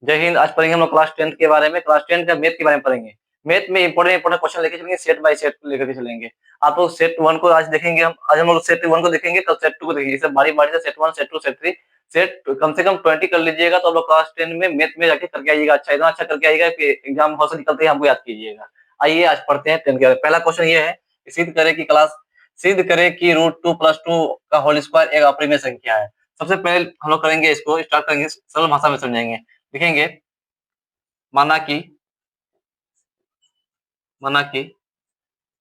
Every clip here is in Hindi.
जय हिंद। आज पढ़ेंगे हम लोग क्लास 10 के बारे में, क्लास 10 का मैथ के बारे में पढ़ेंगे। मैथ में इंपॉर्टेंट क्वेश्चन लेके चलेंगे, सेट बाय सेट लेकर के चलेंगे। आप लोग सेट 1 को आज देखेंगे, आज हम लोग सेट 1 को देखेंगे, कल सेट 2 को देखेंगे। इसे बारी-बारी से सेट 1, सेट 2, सेट 3, सेट कम से कम 20 कर लीजिएगा, तो आप लोग क्लास 10 में मैथ में जाके करके आइएगा। अच्छा, इतना अच्छा करके आइएगा कि एग्जाम हॉल से निकलते ही हमको याद कीजिएगा। आइए आज पढ़ते हैं 10 के। पहला क्वेश्चन ये है कि सिद्ध करें कि √2 + 2 का होल स्क्वायर एक अपरिमेय संख्या है। सबसे पहले हम लोग करेंगे, इसको स्टार्ट करेंगे, सरल भाषा में समझेंगे। लिखेंगे, माना कि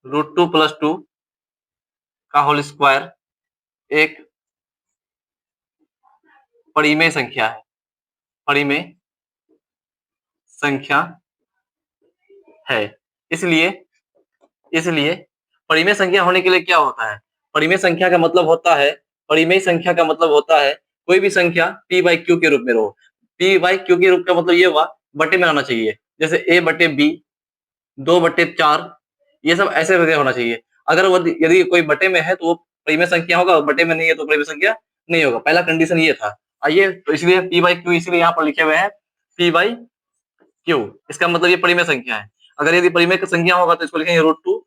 √2 + 2 का होल स्क्वायर एक परिमेय संख्या है। परिमेय संख्या है। इसलिए परिमेय संख्या होने के लिए क्या होता है? परिमेय संख्या का मतलब होता है कोई भी संख्या p/q के रूप में रहो। p/q के रूप का मतलब ये हुआ बटे में आना चाहिए, जैसे a/b, 2/4, ये सब ऐसे करके होना चाहिए। अगर वो यदि कोई बटे में है तो वो परिमेय संख्या होगा, बटे में नहीं है तो परिमेय संख्या नहीं होगा। पहला कंडीशन ये था। आइए, तो इसलिए p/q इसलिए यहाँ पर लिखे हुए हैं p/q। इसका मतलब ये परिमेय संख्या है। अगर यदि परिमेय की संख्या होगा तो इसको लिखेंगे √2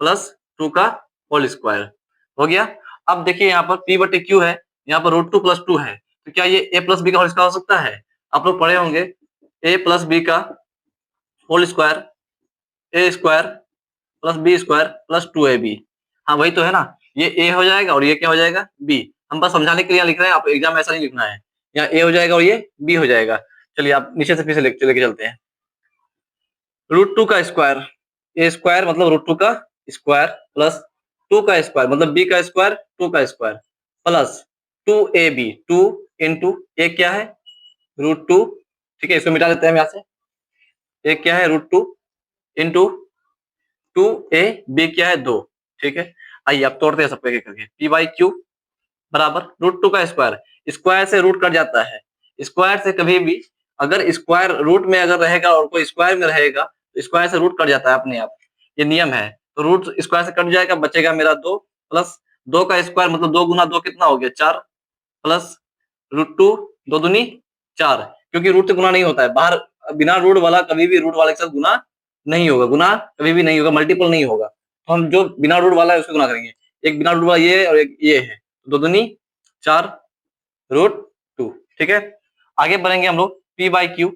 + 2 का होल स्क्वायर। हो गया। अब देखिए यहाँ पर p/q है, यहाँ पर √2 + 2 है, तो क्या ये a + b का होल स्क्वायर हो सकता है? आप लोग पढ़े होंगे a + b का whole square a² + b² + 2ab। हाँ, वही तो है ना। ये a हो जाएगा और ये क्या हो जाएगा? b। हम बस समझाने के लिए लिख रहे हैं, आप एग्जाम में ऐसा नहीं लिखना है। यहाँ a हो जाएगा और ये b हो जाएगा। चलिए आप नीचे से फिर से लेके चलते हैं। √2 का स्क्वायर, a² मतलब √2 का स्क्वायर प्लस 2 का स्क्वायर मतलब b का स्क्वायर, 2 का square plus 2ab। 2 into a क्या है? √2। ठीक है, इसको मिटा देते हैं हम यहाँ से। a क्या है? √2 इंटू 2a, b क्या है? 2। ठीक है, आइए अब तोड़ते हैं सबको एक एक करके। p/q बराबर √2 का स्क्वायर, स्क्वायर से रूट कट जाता है। स्क्वायर से कभी भी अगर स्क्वायर रूट में अगर रहेगा और कोई स्क्वायर में रहेगा तो स्क्वायर से रूट कट जाता है अपने आप, ये नियम है। तो रूट स्क्वायर से कट जाएगा, बचेगा मेरा 2 प्लस 2 का स्क्वायर मतलब 2 गुना 2 कितना हो गया? 4 प्लस √2, 2 दूनी 4, क्योंकि रूट से गुना नहीं होता है बाहर। बिना रूट वाला कभी भी रूट वाले के साथ गुना नहीं होगा, गुना कभी भी नहीं होगा, मल्टीपल नहीं होगा। तो हम जो बिना रूट वाला है उसको गुना करेंगे। एक बिना रूट वाला ये है और एक ये है, 2 दूनी 4 √2। ठीक है, आगे बढ़ेंगे हम लोग। p/q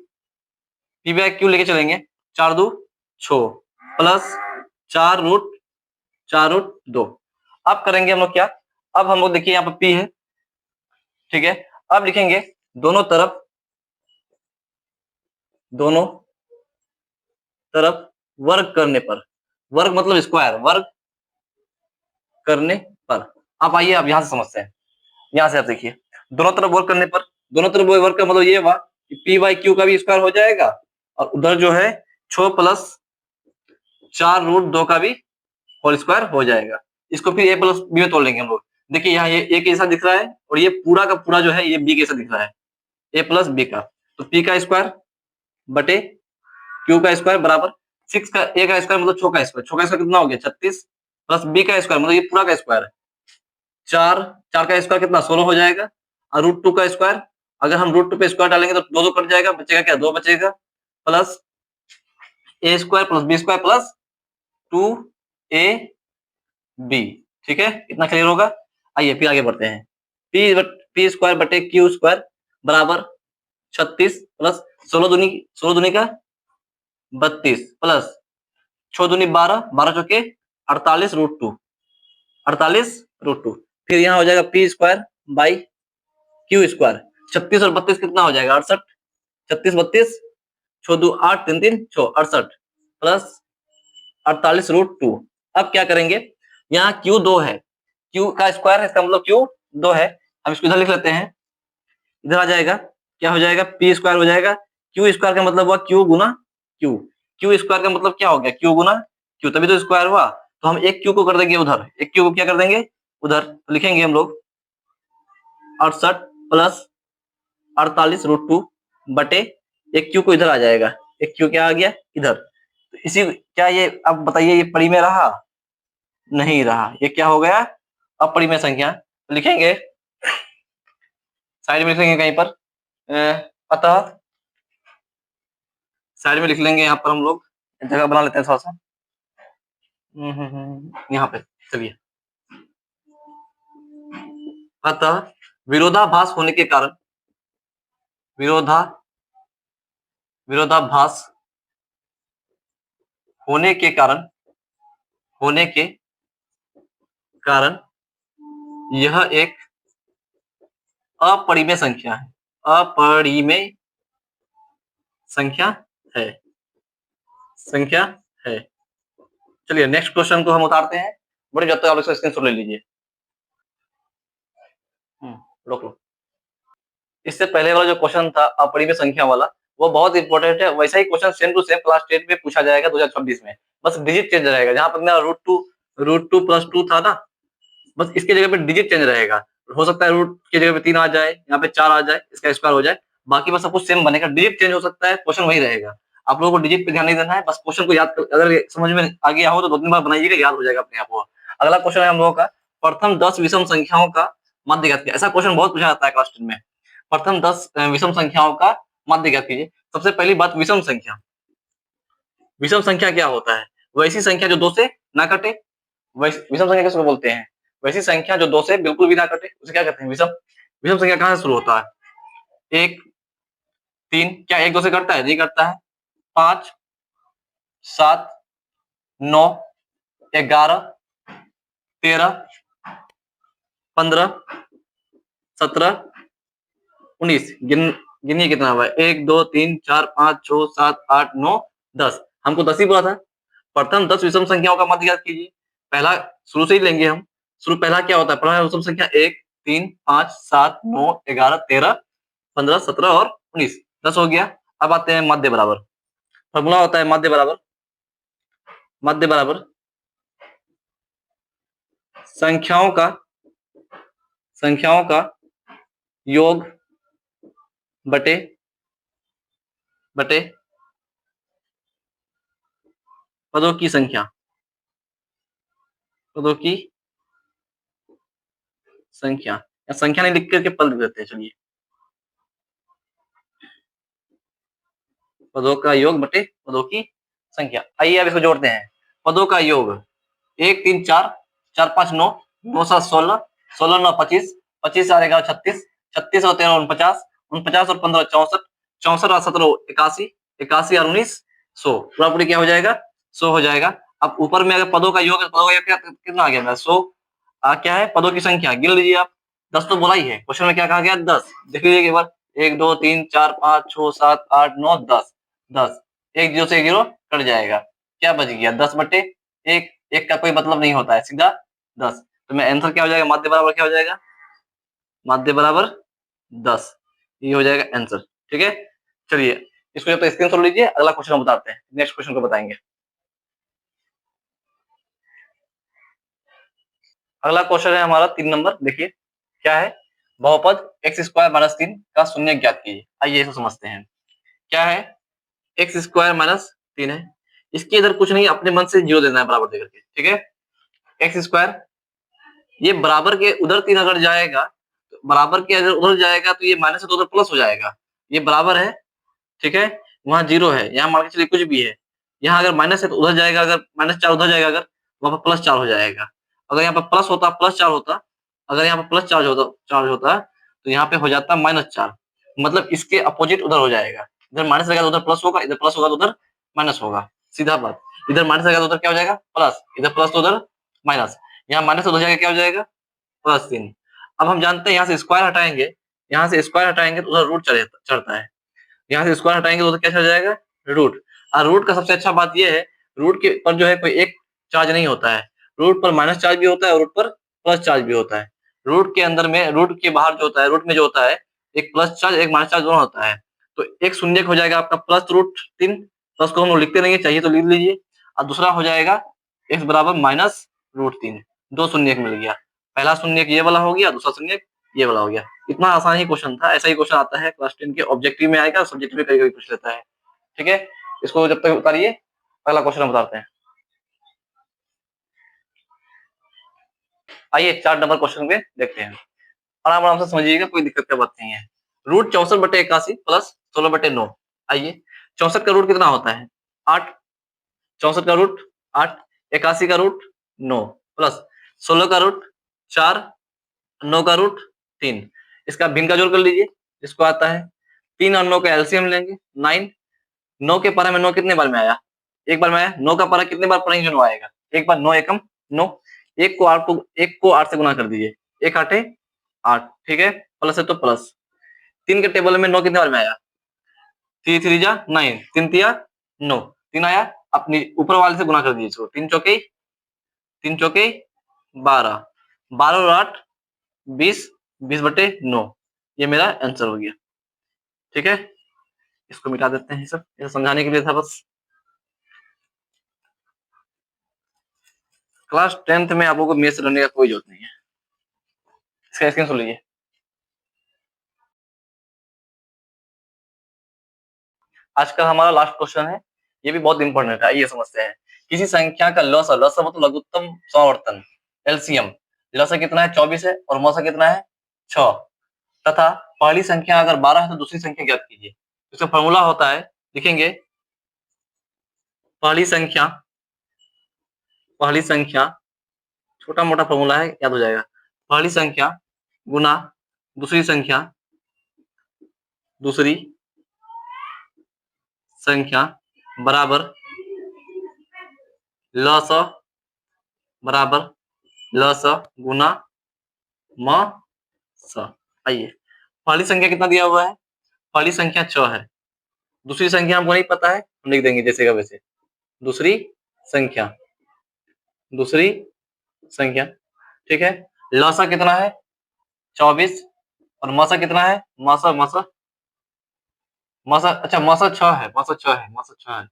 लेके चलेंगे। 4 2 6 प्लस 4√2। अब करेंगे हम लोग क्या? अब हम लोग देखिए यहाँ पर p है। ठीक है, अब लिखेंगे दोनों तरफ वर्ग करने पर, वर्ग मतलब स्क्वायर, वर्ग करने पर। आप आइए, आप यहां से समझते हैं। यहां से आप देखिए, दोनों तरफ वर्ग करने पर, दोनों तरफ वर्ग का मतलब ये हुआ कि p/q का भी स्क्वायर हो जाएगा और उधर जो है 6 प्लस 4√2 का भी होल स्क्वायर हो जाएगा। इसको फिर a + b में तोड़ लेंगे हम लोग। देखिए यहाँ ये a के जैसा दिख रहा है और ये पूरा का पूरा जो है ये b के जैसा दिख रहा है, a + b का। तो p का स्क्वायर बटे q का स्क्वायर बराबर 6 का a का स्क्वायर मतलब 6 का स्क्वायर, 6 का स्क्वायर कितना हो गया? 36 प्लस b का स्क्वायर मतलब ये पूरा का स्क्वायर है 4, 4 का स्क्वायर कितना? 16 हो जाएगा। और √2 का स्क्वायर, अगर हम √2 पे स्क्वायर डालेंगे तो 2 2 कट जाएगा, बचेगा क्या? 2 बचेगा plus a² + b² plus 2ab। ठीक है, इतना क्लियर होगा। आइए फिर आगे बढ़ते हैं। p² बटे q² बराबर 36 प्लस 16 दूनी का 32 प्लस 6 दूनी 12, 12 चौके 48 √2, 48 √2। फिर यहाँ हो जाएगा p² बाई q²। 36 और 32 कितना हो जाएगा? 68। 36 32 6 2 8 3 3 6 68 प्लस 48 √2। अब क्या करेंगे? यहाँ q 2 है, q का स्क्वायर है, इसका मतलब q 2 है। हम इसको इधर लिख लेते हैं, इधर आ जाएगा, क्या हो जाएगा? p² हो जाएगा। q² का मतलब हुआ q गुना q, q² का मतलब क्या हो गया? q गुना q, तभी तो स्क्वायर हुआ। तो हम एक q को कर देंगे उधर, एक q को क्या कर देंगे? उधर। तो लिखेंगे हम लोग 68 प्लस 48 √2 बटे एक q को इधर आ जाएगा, एक q क्या आ गया? इधर। तो इसी क्या ये, अब बताइए ये परिमेय रहा? नहीं रहा, ये क्या हो गया? अपरिमेय संख्या। तो लिखेंगे, साइड में लिखेंगे कहीं पर, अतः साइड में लिख लेंगे, यहाँ पर हम लोग जगह बना लेते हैं थोड़ा सा। यहाँ पे चलिए। अतः विरोधाभास होने के कारण विरोधाभास होने के कारण यह एक अपरिमेय संख्या है। अपरिमेय संख्या है। चलिए नेक्स्ट क्वेश्चन को हम उतारते हैं। बड़े जब तक आप इसका स्क्रीनशॉट ले लीजिए। रोक लो। इससे पहले वाला जो क्वेश्चन था अपरिमेय संख्या वाला, वो बहुत इंपॉर्टेंट है। वैसा ही question same to same class 10 में पूछा जाएगा 2026 में। बस डिजिट चेंज रहेगा। जहां पर मेरा रूट टू प्लस 2 था ना, बस इसके जगह पे डिजिट चेंज रहेगा। हो सकता है रूट की जगह पे 3 आ जाए, यहाँ पे 4 आ जाए, इसका स्क्वायर हो जाए। बाकी बस सब कुछ सेम बनेगा, डिजिट चेंज हो सकता है, क्वेश्चन वही रहेगा। आप लोगों को डिजिट पे ध्यान नहीं देना है, बस क्वेश्चन को याद अगर समझ में आ गया हो तो 2-3 बार बनाइएगा, याद हो जाएगा अपने आप को। अगला क्वेश्चन है हम लोगों का, प्रथम 10 विषम संख्याओं का मध्य ज्ञात कीजिए। ऐसा क्वेश्चन बहुत पूछा जाता है क्लास 10 में। प्रथम 10 विषम संख्याओं का मध्य ज्ञात कीजिए। सबसे पहली बात, विषम संख्या क्या होता है? वैसी संख्या जो 2 से ना कटे। विषम संख्या किसको बोलते हैं? वैसी संख्या जो 2 से बिल्कुल भी ना कटे, उसे क्या कहते हैं? विषम संख्या कहां से शुरू होता है? 1, 3, क्या 1 2 से कटता है? नहीं कटता है। 5, 7, 9, 11, 13, 15, 17, 19। गिनिए कितना हुआ? 1 2 3 4 5 6 7 8 9 10। हमको 10 ही बोला था। प्रथम 10 विषम संख्याओं का मध्य ज्ञात कीजिए। पहला शुरू से ही लेंगे हम। पहला क्या होता है? पहला विषम संख्या 1 3 5 7 9 11 13 15 17 और 19। 10 हो गया। अब आते हैं मध्य बराबर। फॉर्मूला होता है मध्य बराबर संख्याओं का योग बटे पदों की संख्या। या संख्या नहीं लिख करके पद लिख देते हैं। चलिए, पदों का योग बटे पदों की संख्या। आइए अब इसको जोड़ते हैं। पदों का योग 1 3 4 4 5 9 9 7 16 16 9 25 25 4 11 36 36 और 13 49 49 और 15 64 64 और 17 81 81 और 19 100। पूरा पूरी क्या हो जाएगा? 100 हो जाएगा। अब ऊपर में अगर पदों का योग कितना आ गया? 100 क्या है? पदों की संख्या गिन लीजिए आप। 10 तो बोला ही है। क्वेश्चन में क्या कहा गया? 10। देख लीजिए एक बार। 1 2 3 4 5 6 7 8 9 10 10। एक जीरो से एक जीरो कट जाएगा। क्या बच गया? 10 बटे 1। 1 का कोई मतलब नहीं होता है, सीधा 10। तो मैं आंसर क्या हो जाएगा? माध्य बराबर क्या हो जाएगा? माध्य बराबर 10। ये हो जाएगा आंसर। ठीक है, चलिए इसको जब तक स्क्रीनशॉट लीजिए। अगला क्वेश्चन हम बताते हैं। नेक्स्ट क्वेश्चन को बताएंगे। अगला क्वेश्चन है हमारा 3 नंबर। देखिए क्या है? बहुपद x स्क्वायर माइनस 3 का शून्य ज्ञात कीजिए। आइए इसको समझते हैं। क्या है? एक्स स्क्वायर माइनस 3 है। इसके इधर कुछ नहीं, अपने मन से 0 देना है बराबर देकर के। ठीक है, एक्स स्क्वायर, ये बराबर के उधर 3 अगर जाएगा, तो बराबर के अगर उधर जाएगा तो ये माइनस है तो उधर प्लस हो जाएगा। ये बराबर है, ठीक है, वहां 0 है, यहाँ मान के चलिए कुछ भी है। यहाँ अगर माइनस है तो उधर जाएगा, अगर -4 उधर जाएगा, अगर वहां पर +4 हो जाएगा। अगर यहाँ पर प्लस होता +4 होता, अगर यहाँ पर प्लस चार्ज होता तो यहाँ पे हो जाता -4। मतलब इसके अपोजिट उधर हो जाएगा। इधर माइनस रहेगा तो उधर प्लस होगा, इधर प्लस होगा तो उधर माइनस होगा। सीधा बात। इधर माइनस रहेगा तो उधर क्या हो जाएगा? प्लस। इधर प्लस तो उधर माइनस। यहाँ माइनस उधर जाएगा, क्या हो जाएगा? +3। अब हम जानते हैं यहाँ से स्क्वायर हटाएंगे, तो उधर रूट चढ़ता है। यहाँ से स्क्वायर हटाएंगे तो उधर क्या चढ़ जाएगा? रूट। और रूट का सबसे अच्छा बात ये है, रूट के पर जो है कोई एक चार्ज नहीं होता है। रूट पर माइनस चार्ज भी होता है और रूट पर प्लस चार्ज भी होता है। रूट के अंदर में, रूट के बाहर जो होता है, रूट में जो होता है, एक प्लस चार्ज एक माइनस चार्ज दोनों होता है। तो एक शून्य हो जाएगा आपका +√3। प्लस को हम लोग लिखते नहीं है, चाहिए तो लिख लीजिए। और दूसरा हो जाएगा x बराबर -√3। 2 शून्य मिल गया। पहला शून्य ये वाला हो गया, दूसरा शून्य ये वाला हो गया। इतना आसान ही क्वेश्चन था। ऐसा ही क्वेश्चन आता है क्लास 10 के ऑब्जेक्टिव में आएगा, सब्जेक्टिव में कभी-कभी पूछ लेता है। ठीक है, इसको जब तक उतारिए, अगला क्वेश्चन हम बताते हैं। आइए 4 नंबर क्वेश्चन पे देखते हैं। आराम से समझिएगा, कोई दिक्कत की बात नहीं है। √64/81 प्लस 16/9। आइए 64 का रूट कितना होता है? 8। 64 का रूट 8, 81 का रूट 9 प्लस 16 का रूट 4, 9 का रूट 3। इसका भिन्न का जोड़ कर लीजिए, इसको आता है 3 और 9 का एलसीएम लेंगे 9। 9 के पारा में 9 कितने बार में आया? एक बार में आया। 9 का पारा कितने बार पढ़ेंगे जो 9 आएगा? एक बार। 9 एकम 9। 1 को 8 से गुना कर दीजिए, 1 आठे 8, ठीक है। प्लस है तो प्लस। 3 के टेबल में 9 कितने बार में आया? 3 3 जा 9, 3 तिया 9, 3 आया, अपनी ऊपर वाले से गुना कर दीजिए इसको। 3 चौके 12, 12 और 8 20, 20/9। ये मेरा आंसर हो गया, ठीक है। इसको मिटा देते हैं, सब ये समझाने के लिए था बस। क्लास 10th में आप लोगों को मैथ्स करने का कोई जरूरत नहीं है। इसका स्क्रीन लीजिए। आज का हमारा लास्ट क्वेश्चन है, ये भी बहुत इंपॉर्टेंट है। ये समझते हैं। किसी संख्या का लसा मतलब लघुत्तम समावर्तन एलसीएम, लसा कितना है? 24 है और मौसा कितना है? 6 तथा पहली संख्या अगर 12 है तो दूसरी संख्या ज्ञात कीजिए। इसका फॉर्मूला होता है, लिखेंगे पहली संख्या छोटा मोटा फॉर्मूला है, याद हो जाएगा। पहली संख्या गुना दूसरी संख्या बराबर लस गुना म स। आइए, पहली संख्या कितना दिया हुआ है? पहली संख्या 6 है। दूसरी संख्या हमको नहीं पता है, हम लिख देंगे जैसे का वैसे। दूसरी संख्या, ठीक है। लसा कितना है? 24 और मसा कितना है? मसा अच्छा मसा 6 है, मसा 6 है।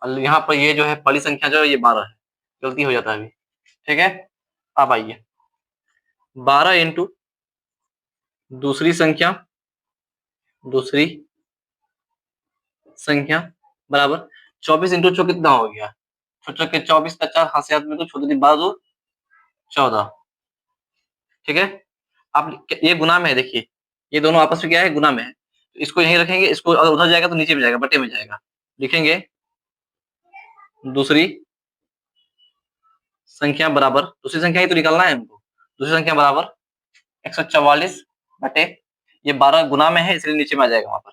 और यहाँ पर ये जो है पहली संख्या जो है ये 12 है, गलती हो जाता है अभी, ठीक है। अब आइए 12 इंटू दूसरी संख्या बराबर 24 इंटू 6 कितना हो गया? 6 के 24 का 4 हाथ से हाथ में तो 12 2 14, ठीक है। आप ये गुना में है, देखिए ये दोनों आपस में क्या है? गुना में है। तो इसको यहीं रखेंगे, इसको अगर उधर जाएगा तो नीचे में जाएगा, बटे में जाएगा। लिखेंगे दूसरी संख्या ही तो निकालना है हमको। दूसरी संख्या बराबर 144 बटे ये 12 गुना में है इसलिए नीचे में आ जाएगा वहां पर।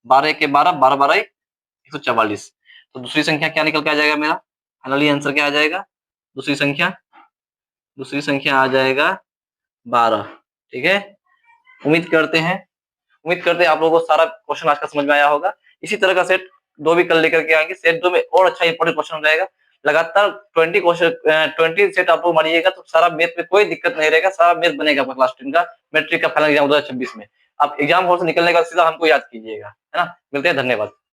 12 1 12, 12 12 144। तो दूसरी संख्या क्या निकल के आ जाएगा मेरा? फाइनली आंसर क्या आ जाएगा? दूसरी संख्या आ जाएगा 12, ठीक है। उम्मीद करते हैं आप लोगों को सारा क्वेश्चन आज का समझ में आया होगा। इसी तरह का सेट 2 भी कल लेकर के आएंगे। सेट 2 में और अच्छा इंपॉर्टेंट क्वेश्चन हो जाएगा। लगातार 20 सेट आप लोग मारिएगा तो सारा मैथ में कोई दिक्कत नहीं रहेगा, सारा मैथ बनेगा आपका क्लास 10 का मैट्रिक का फाइनल एग्जाम 2026 में। आप एग्जाम हॉल से निकलने का सीधा हमको याद कीजिएगा, है ना। मिलते हैं, धन्यवाद।